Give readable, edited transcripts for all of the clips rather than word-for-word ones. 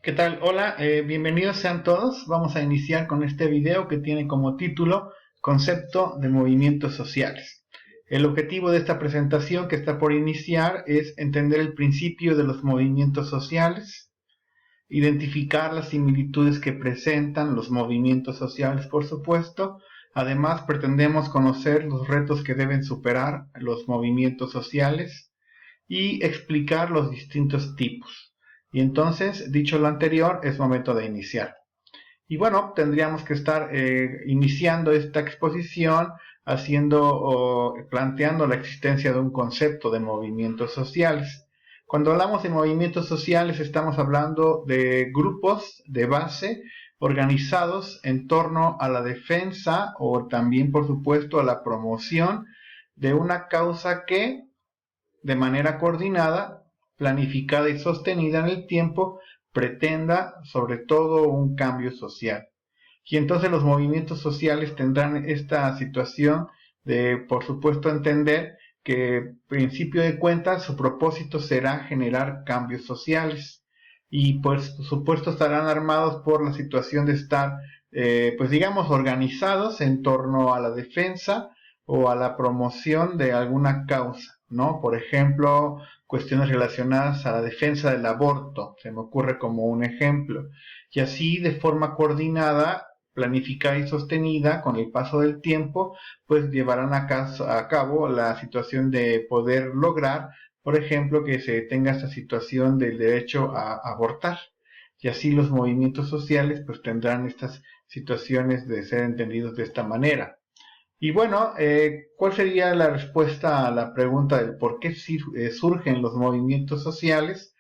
¿Qué tal? Hola, bienvenidos sean todos. Vamos a iniciar con este video que tiene como título Concepto de movimientos sociales. El objetivo de esta presentación que está por iniciar es entender el principio de los movimientos sociales, identificar las similitudes que presentan los movimientos sociales, por supuesto. Además, pretendemos conocer los retos que deben superar los movimientos sociales y explicar los distintos tipos. Y entonces, dicho lo anterior, es momento de iniciar. Y bueno, tendríamos que estar iniciando esta exposición planteando la existencia de un concepto de movimientos sociales. Cuando hablamos de movimientos sociales estamos hablando de grupos de base organizados en torno a la defensa o también, por supuesto, a la promoción de una causa que de manera coordinada, planificada y sostenida en el tiempo, pretenda sobre todo un cambio social. Y entonces los movimientos sociales tendrán esta situación de, por supuesto, entender que, principio de cuentas, su propósito será generar cambios sociales. Y, pues, por supuesto, estarán armados por la situación de estar, pues, digamos, organizados en torno a la defensa o a la promoción de alguna causa, ¿no? Por ejemplo, cuestiones relacionadas a la defensa del aborto, se me ocurre como un ejemplo. Y así, de forma coordinada, planificada y sostenida con el paso del tiempo, pues llevarán a cabo la situación de poder lograr, por ejemplo, que se tenga esta situación del derecho a abortar. Y así los movimientos sociales pues tendrán estas situaciones de ser entendidos de esta manera. Y bueno, ¿cuál sería la respuesta a la pregunta del por qué surgen los movimientos sociales?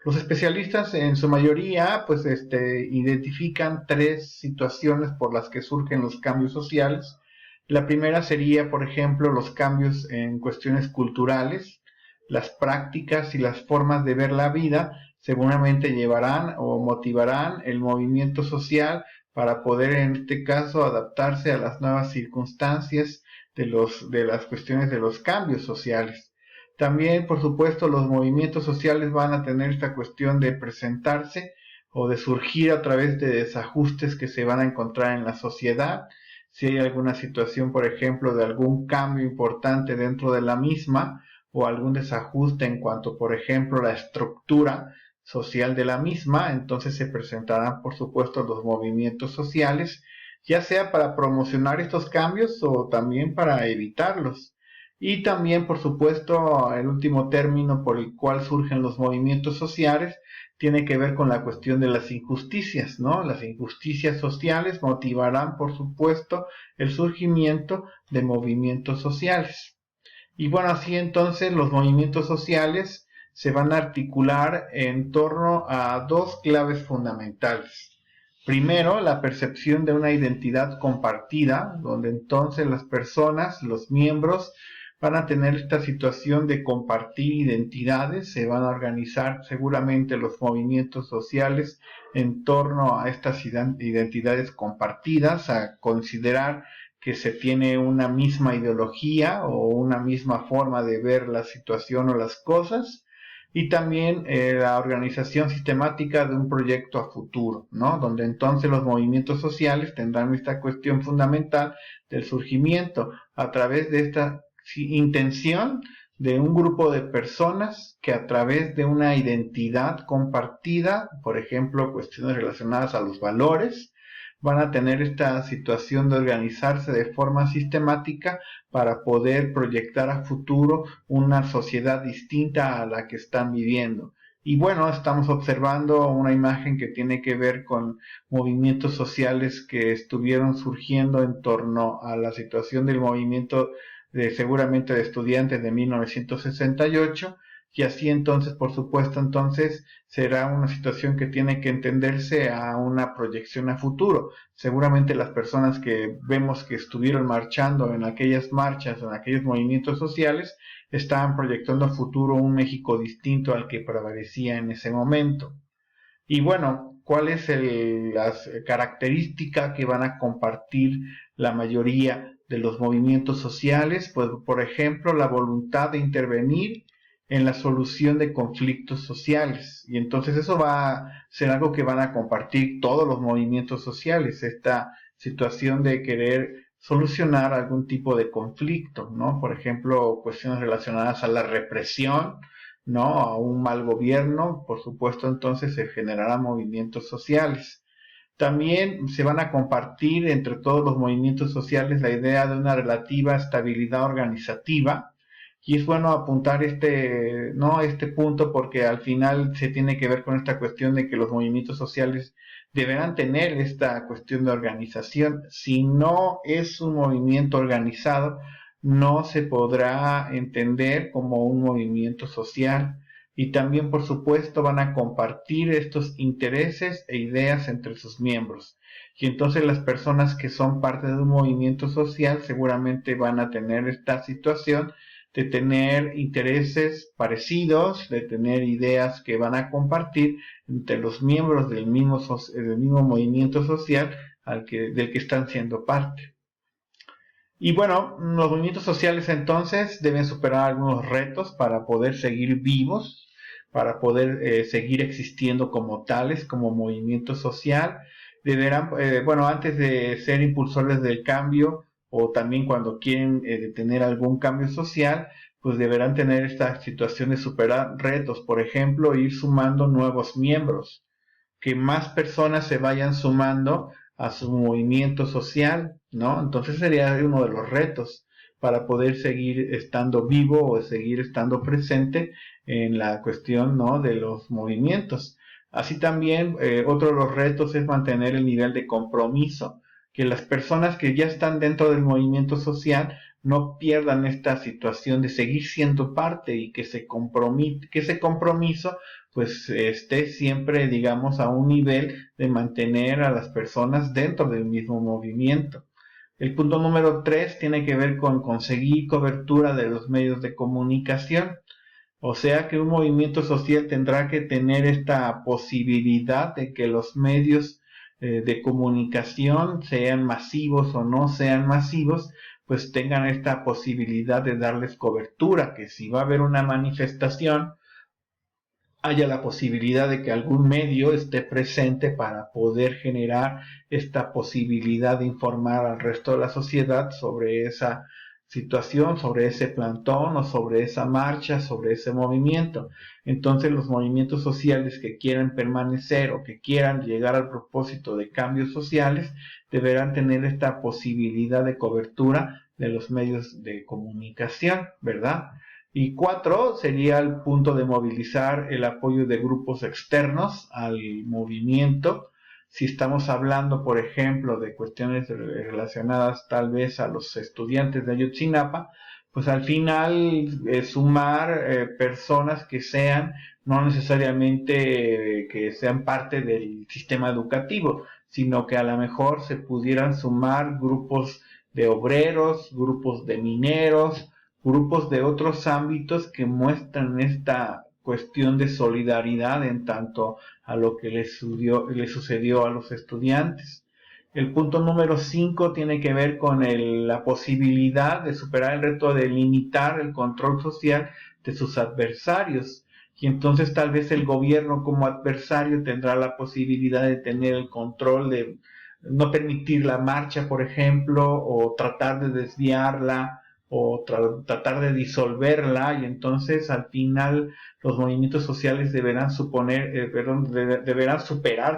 Los especialistas en su mayoría pues identifican tres situaciones por las que surgen los cambios sociales. La primera sería, por ejemplo, los cambios en cuestiones culturales. Las prácticas y las formas de ver la vida seguramente llevarán o motivarán el movimiento social para poder en este caso adaptarse a las nuevas circunstancias de las cuestiones de los cambios sociales. También, por supuesto, los movimientos sociales van a tener esta cuestión de presentarse o de surgir a través de desajustes que se van a encontrar en la sociedad. Si hay alguna situación, por ejemplo, de algún cambio importante dentro de la misma o algún desajuste en cuanto, por ejemplo, a la estructura social de la misma, entonces se presentarán, por supuesto, los movimientos sociales, ya sea para promocionar estos cambios o también para evitarlos. Y también, por supuesto, el último término por el cual surgen los movimientos sociales tiene que ver con la cuestión de las injusticias, ¿no? Las injusticias sociales motivarán, por supuesto, el surgimiento de movimientos sociales. Y bueno, así entonces los movimientos sociales se van a articular en torno a dos claves fundamentales. Primero, la percepción de una identidad compartida, donde entonces las personas, los miembros, van a tener esta situación de compartir identidades, se van a organizar seguramente los movimientos sociales en torno a estas identidades compartidas, a considerar que se tiene una misma ideología o una misma forma de ver la situación o las cosas, y también la organización sistemática de un proyecto a futuro, ¿no? Donde entonces los movimientos sociales tendrán esta cuestión fundamental del surgimiento a través de esta intención de un grupo de personas que a través de una identidad compartida, por ejemplo, cuestiones relacionadas a los valores, van a tener esta situación de organizarse de forma sistemática para poder proyectar a futuro una sociedad distinta a la que están viviendo. Y bueno, estamos observando una imagen que tiene que ver con movimientos sociales que estuvieron surgiendo en torno a la situación del movimiento seguramente de estudiantes de 1968, y así entonces, por supuesto, entonces será una situación que tiene que entenderse a una proyección a futuro. Seguramente las personas que vemos que estuvieron marchando en aquellas marchas, en aquellos movimientos sociales, estaban proyectando a futuro un México distinto al que prevalecía en ese momento. Y bueno, ¿cuál es la característica que van a compartir la mayoría de los movimientos sociales? Pues, por ejemplo, la voluntad de intervenir en la solución de conflictos sociales. Y entonces eso va a ser algo que van a compartir todos los movimientos sociales, esta situación de querer solucionar algún tipo de conflicto, ¿no? Por ejemplo, cuestiones relacionadas a la represión, ¿no? A un mal gobierno, por supuesto, entonces se generarán movimientos sociales. También se van a compartir entre todos los movimientos sociales la idea de una relativa estabilidad organizativa, y es bueno apuntar este punto porque al final se tiene que ver con esta cuestión de que los movimientos sociales deberán tener esta cuestión de organización. Si no es un movimiento organizado, no se podrá entender como un movimiento social. Y también, por supuesto, van a compartir estos intereses e ideas entre sus miembros. Y entonces las personas que son parte de un movimiento social seguramente van a tener esta situación de tener intereses parecidos, de tener ideas que van a compartir entre los miembros del mismo movimiento social del que están siendo parte. Y bueno, los movimientos sociales entonces deben superar algunos retos para poder seguir vivos, para poder seguir existiendo como tales, como movimiento social. Deberán, antes de ser impulsores del cambio o también cuando quieren detener algún cambio social, pues deberán tener esta situación de superar retos, por ejemplo, ir sumando nuevos miembros, que más personas se vayan sumando a su movimiento social, ¿no? Entonces sería uno de los retos para poder seguir estando vivo o seguir estando presente en la cuestión, ¿no?, de los movimientos. Así también, otro de los retos es mantener el nivel de compromiso, que las personas que ya están dentro del movimiento social no pierdan esta situación de seguir siendo parte y que ese compromiso pues esté siempre, digamos, a un nivel de mantener a las personas dentro del mismo movimiento. El punto número 3 tiene que ver con conseguir cobertura de los medios de comunicación. O sea que un movimiento social tendrá que tener esta posibilidad de que los medios de comunicación, sean masivos o no sean masivos, pues tengan esta posibilidad de darles cobertura, que si va a haber una manifestación, haya la posibilidad de que algún medio esté presente para poder generar esta posibilidad de informar al resto de la sociedad sobre esa situación, sobre ese plantón o sobre esa marcha, sobre ese movimiento. Entonces los movimientos sociales que quieran permanecer o que quieran llegar al propósito de cambios sociales deberán tener esta posibilidad de cobertura de los medios de comunicación, ¿verdad? Y 4 sería el punto de movilizar el apoyo de grupos externos al movimiento. Si estamos hablando, por ejemplo, de cuestiones relacionadas tal vez a los estudiantes de Ayotzinapa, pues al final sumar personas que sean, no necesariamente que sean parte del sistema educativo, sino que a lo mejor se pudieran sumar grupos de obreros, grupos de mineros, grupos de otros ámbitos que muestran esta cuestión de solidaridad en tanto a lo que le sucedió a los estudiantes. El punto número 5 tiene que ver con la posibilidad de superar el reto de limitar el control social de sus adversarios. Y entonces tal vez el gobierno como adversario tendrá la posibilidad de tener el control de no permitir la marcha, por ejemplo, o tratar de desviarla, o tratar de disolverla, y entonces al final los movimientos sociales deberán superar,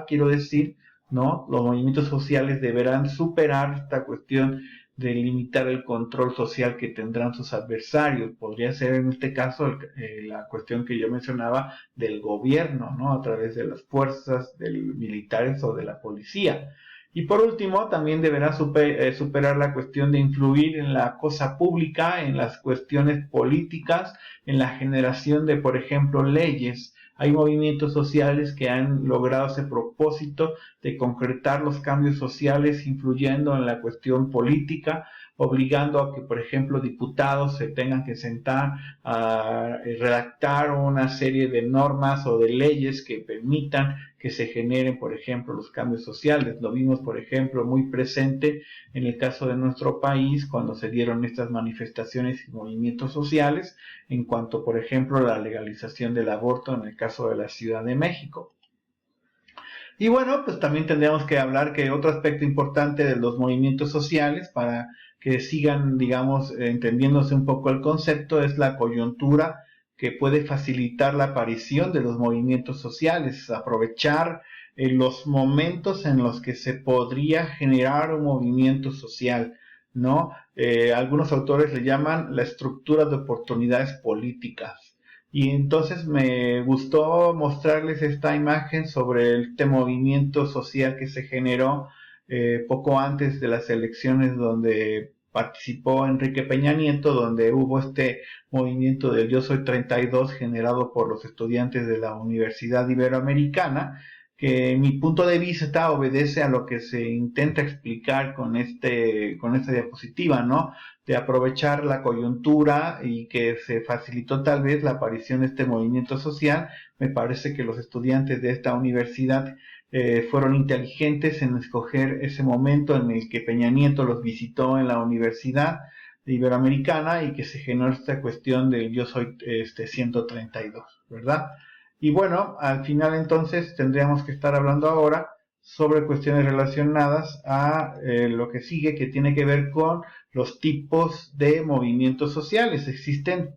quiero decir, ¿no? Los movimientos sociales deberán superar esta cuestión de limitar el control social que tendrán sus adversarios. Podría ser en este caso la cuestión que yo mencionaba del gobierno, ¿no?, a través de las fuerzas militares o de la policía. Y por último, también deberá superar la cuestión de influir en la cosa pública, en las cuestiones políticas, en la generación de, por ejemplo, leyes. Hay movimientos sociales que han logrado ese propósito de concretar los cambios sociales influyendo en la cuestión política obligando a que, por ejemplo, diputados se tengan que sentar a redactar una serie de normas o de leyes que permitan que se generen, por ejemplo, los cambios sociales. Lo vimos, por ejemplo, muy presente en el caso de nuestro país cuando se dieron estas manifestaciones y movimientos sociales en cuanto, por ejemplo, a la legalización del aborto en el caso de la Ciudad de México. Y bueno, pues también tendríamos que hablar que otro aspecto importante de los movimientos sociales, para que sigan, digamos, entendiéndose un poco el concepto, es la coyuntura que puede facilitar la aparición de los movimientos sociales, aprovechar los momentos en los que se podría generar un movimiento social, ¿no? Algunos autores le llaman la estructura de oportunidades políticas. Y entonces me gustó mostrarles esta imagen sobre este movimiento social que se generó poco antes de las elecciones donde participó Enrique Peña Nieto, donde hubo este movimiento del Yo Soy 32 generado por los estudiantes de la Universidad Iberoamericana, que en mi punto de vista obedece a lo que se intenta explicar con esta diapositiva, ¿no? De aprovechar la coyuntura y que se facilitó tal vez la aparición de este movimiento social. Me parece que los estudiantes de esta universidad fueron inteligentes en escoger ese momento en el que Peña Nieto los visitó en la Universidad Iberoamericana y que se generó esta cuestión del Yo Soy 132, ¿verdad? Y bueno, al final entonces tendríamos que estar hablando ahora sobre cuestiones relacionadas a lo que sigue, que tiene que ver con los tipos de movimientos sociales. Existen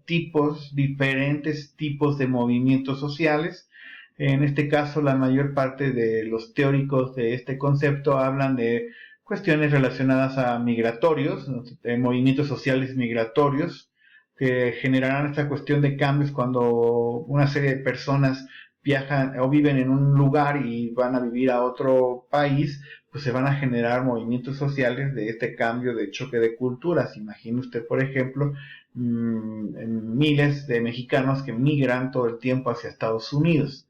diferentes tipos de movimientos sociales. En este caso, la mayor parte de los teóricos de este concepto hablan de cuestiones relacionadas a migratorios, movimientos sociales migratorios, que generarán esta cuestión de cambios cuando una serie de personas viajan o viven en un lugar y van a vivir a otro país, pues se van a generar movimientos sociales de este cambio de choque de culturas. Imagine usted, por ejemplo, miles de mexicanos que migran todo el tiempo hacia Estados Unidos.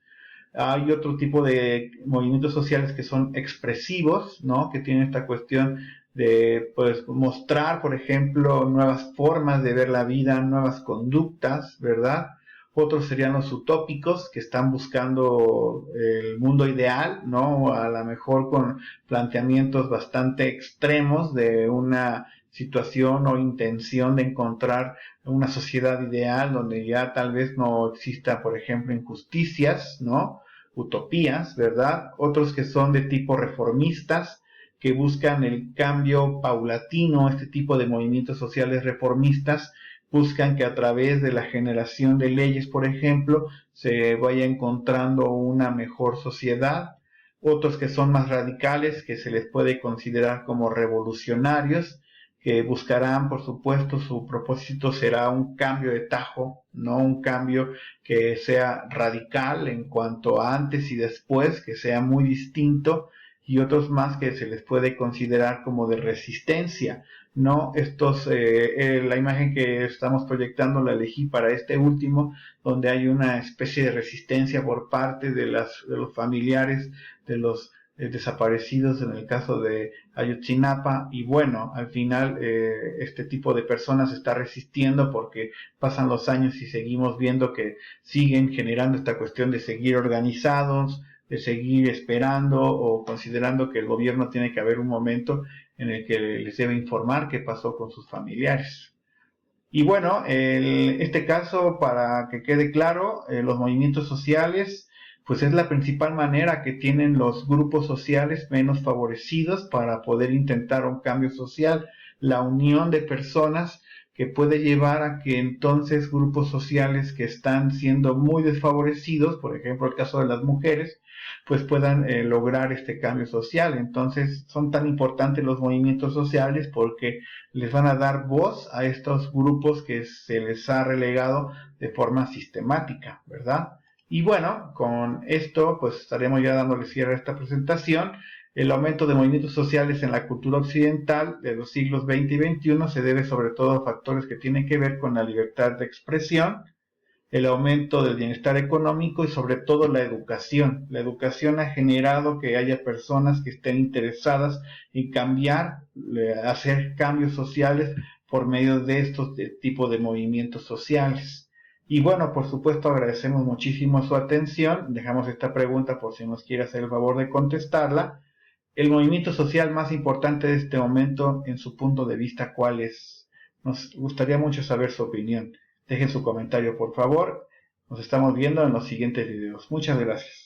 Hay otro tipo de movimientos sociales que son expresivos, ¿no? Que tienen esta cuestión de, pues, mostrar, por ejemplo, nuevas formas de ver la vida, nuevas conductas, ¿verdad? Otros serían los utópicos, que están buscando el mundo ideal, ¿no? A lo mejor con planteamientos bastante extremos de una situación o intención de encontrar una sociedad ideal donde ya tal vez no exista, por ejemplo, injusticias, ¿no? Utopías, ¿verdad? Otros que son de tipo reformistas, que buscan el cambio paulatino. Este tipo de movimientos sociales reformistas buscan que a través de la generación de leyes, por ejemplo, se vaya encontrando una mejor sociedad. Otros que son más radicales, que se les puede considerar como revolucionarios, que buscarán, por supuesto, su propósito será un cambio de tajo, no un cambio que sea radical en cuanto a antes y después, que sea muy distinto, y otros más que se les puede considerar como de resistencia, ¿no? La imagen que estamos proyectando la elegí para este último, donde hay una especie de resistencia por parte de los familiares de los desaparecidos en el caso de Ayotzinapa. Y bueno, al final este tipo de personas está resistiendo porque pasan los años y seguimos viendo que siguen generando esta cuestión de seguir organizados, de seguir esperando o considerando que el gobierno tiene que haber un momento en el que les debe informar qué pasó con sus familiares. Y bueno, este caso, para que quede claro, los movimientos sociales, pues es la principal manera que tienen los grupos sociales menos favorecidos para poder intentar un cambio social, la unión de personas que puede llevar a que entonces grupos sociales que están siendo muy desfavorecidos, por ejemplo el caso de las mujeres, pues puedan lograr este cambio social. Entonces son tan importantes los movimientos sociales porque les van a dar voz a estos grupos que se les ha relegado de forma sistemática, ¿verdad? Y bueno, con esto pues estaremos ya dándole cierre a esta presentación. El aumento de movimientos sociales en la cultura occidental de los siglos XX y XXI se debe sobre todo a factores que tienen que ver con la libertad de expresión, el aumento del bienestar económico y sobre todo la educación. La educación ha generado que haya personas que estén interesadas en cambiar, hacer cambios sociales por medio de estos tipos de movimientos sociales. Y bueno, por supuesto agradecemos muchísimo su atención. Dejamos esta pregunta por si nos quiere hacer el favor de contestarla. El movimiento social más importante de este momento, en su punto de vista, ¿cuál es? Nos gustaría mucho saber su opinión. Dejen su comentario, por favor. Nos estamos viendo en los siguientes videos. Muchas gracias.